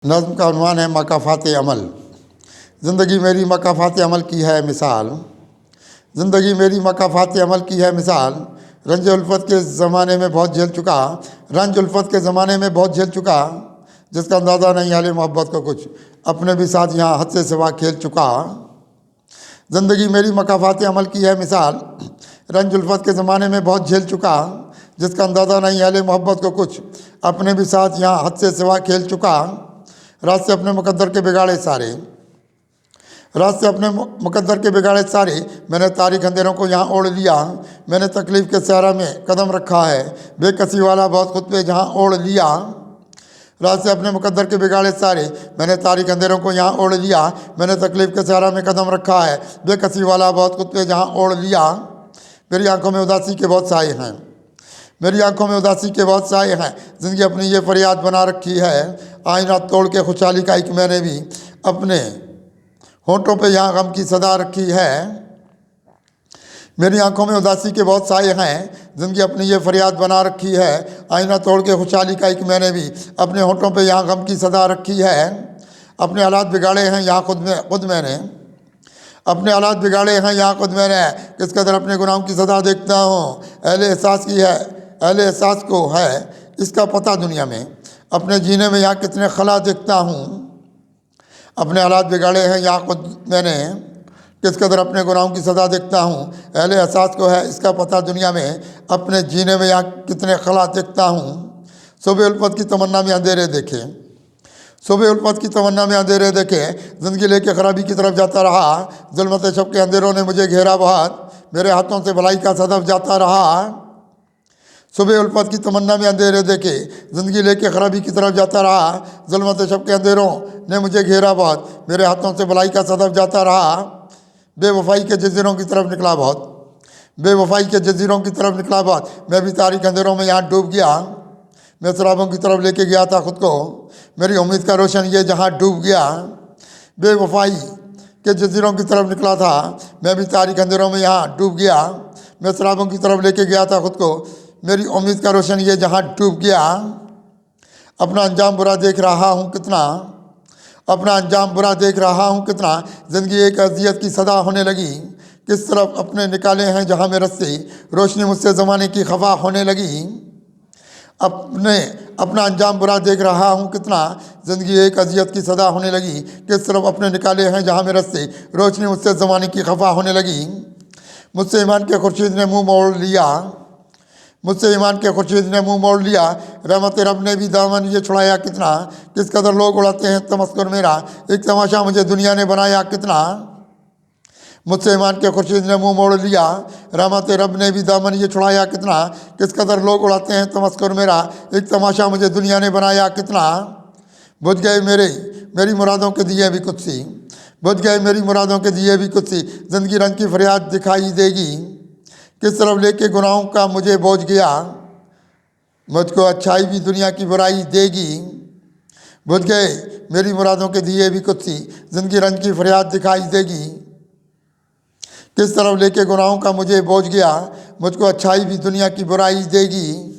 नज़्म का उन्वान है मकाफ़ात अमल। ज़िंदगी मेरी मकाफ़ात अमल की है मिसाल। ज़िंदगी मेरी मकाफ़ात अमल की है मिसाल। रंज उल्फत के ज़माने में बहुत झेल चुका, रंज उल्फत के ज़माने में बहुत झेल चुका, जिसका अंदाज़ा नहीं आले मोहब्बत को कुछ, अपने भी साथ यहाँ हद से सिवा खेल चुका। ज़िंदगी मेरी मकाफ़ात अमल की है मिसाल। रंज उल्फत के ज़माने में बहुत झेल चुका, जिसका अंदाज़ा नहीं आले मोहब्बत को कुछ, अपने भी साथ यहाँ हद से सिवा खेल चुका। रात से अपने मुकद्दर के बिगाड़े सारे, रात से अपने मुकद्दर के बिगाड़े सारे, मैंने तारीख अंधेरों को यहाँ ओढ़ लिया। मैंने तकलीफ़ के सहरा में कदम रखा है, बेकसी वाला बहुत खुद पे जहाँ ओढ़ लिया। रात से अपने मुकद्दर के बिगाड़े सारे, मैंने तारीख अंधेरों को यहाँ ओढ़ लिया। मैंने तकलीफ़ के सहरा में कदम रखा है, बेकसी वाला बहुत खुद पे जहाँ ओढ़ लिया। मेरी आंखों में उदासी के बहुत साए हैं, मेरी आंखों में उदासी के बहुत साए हैं। ज़िंदगी अपनी ये फरियाद बना रखी है, आईना तोड़ के खुशहाली का एक मैंने भी अपने होंठों पे यहाँ गम की सदा रखी है। मेरी आंखों में उदासी के बहुत साए हैं, ज़िंदगी अपनी ये फरियाद बना रखी है, आईना तोड़ के खुशहाली का एक मैंने भी अपने होंठों पे यहाँ गम की सदा रखी है। अपने हालात बिगाड़े हैं यहाँ खुद मैंने, अपने हालात बिगाड़े हैं यहाँ खुद मैंने, किस कदर अपने गुनाहों की सदा देखता हूँ। अहले एहसास की है, अहले एहसास को है इसका पता दुनिया में, अपने जीने में यहाँ कितने खला देखता हूँ। अपने हालात बिगाड़े हैं यहाँ खुद मैंने, किस कदर अपने गुनाहों की सज़ा देखता हूँ। अहले एहसास को है इसका पता दुनिया में, अपने जीने में यहाँ कितने खला देखता हूँ। सुबह उल्फत की तमन्ना में अंधेरे देखे, सुबह उल्फत की तमन्ना में अंधेरे देखे, ज़िंदगी लेके खराबी की तरफ जाता रहा। ज़ुल्मत शब के अंधेरों ने मुझे घेरा बहुत, मेरे हाथों से भलाई का सदफ जाता रहा। सुबह उल्फत की तमन्ना में अंधेरे देखे, ज़िंदगी लेके खराबी की तरफ जाता रहा। ज़ुल्मत शब के अंधेरों ने मुझे घेरा बहुत, मेरे हाथों से भलाई का सदफ जाता रहा। बेवफाई के जजीरों की तरफ निकला बहुत, बेवफाई के जजीरों की तरफ निकला बहुत, मैं भी तारीख अंधेरों में यहाँ डूब गया। मैं शराबों की तरफ लेके गया था खुद को, मेरी उम्मीद का रोशन ये जहाँ डूब गया। बेवफाई के जजीरों की तरफ निकला था, मैं भी तारीख अंधेरों में यहाँ डूब गया। मैं शराबों की तरफ लेके गया था खुद को, मेरी उम्मीद का रोशन ये जहाँ डूब गया। अपना अंजाम बुरा देख रहा हूँ कितना, अपना अंजाम बुरा देख रहा हूँ कितना, ज़िंदगी एक अजियत की सदा होने लगी। किस तरफ अपने निकाले हैं जहाँ में रस्ते, रोशनी मुझसे ज़माने की खफा होने लगी। अपना अंजाम बुरा देख रहा हूँ कितना, ज़िंदगी एक अजियत की सदा होने लगी। किस तरफ अपने निकाले हैं जहाँ में रस्ते, रोशनी मुझसे ज़माने की खफा होने लगी। मुझसे ईमान के खुर्शीद ने मुँह मोड़ लिया, मुझसे ईमान के खुर्शीद ने मुँह मोड़ लिया। रहमत रब ने भी दामन ये छुड़ाया कितना, किस कदर लोग उड़ाते हैं तमस्कुर मेरा, एक तमाशा मुझे दुनिया ने बनाया कितना। मुझसे ईमान के खुर्शीद ने मुँह मोड़ लिया, रहमत रब ने भी दामन ये छुड़ाया कितना, किस कदर लोग उड़ाते हैं तमस्कुर मेरा, एक तमाशा मुझे दुनिया ने बनाया कितना। बुझ गए मेरी मुरादों के दिए भी कुछ सी, बुझ गए मेरी मुरादों के दिए भी कुछ सी, ज़िंदगी रंग की फरियाद दिखाई देगी। किस तरफ लेके गुनाहों का मुझे बोझ गया, मुझको अच्छाई भी दुनिया की बुराई देगी। बुझ गए मेरी मुरादों के दिए भी कुछ सी, ज़िंदगी रंग की फरियाद दिखाई देगी। किस तरफ लेके गुनाहों का मुझे बोझ गया, मुझको अच्छाई भी दुनिया की बुराई देगी।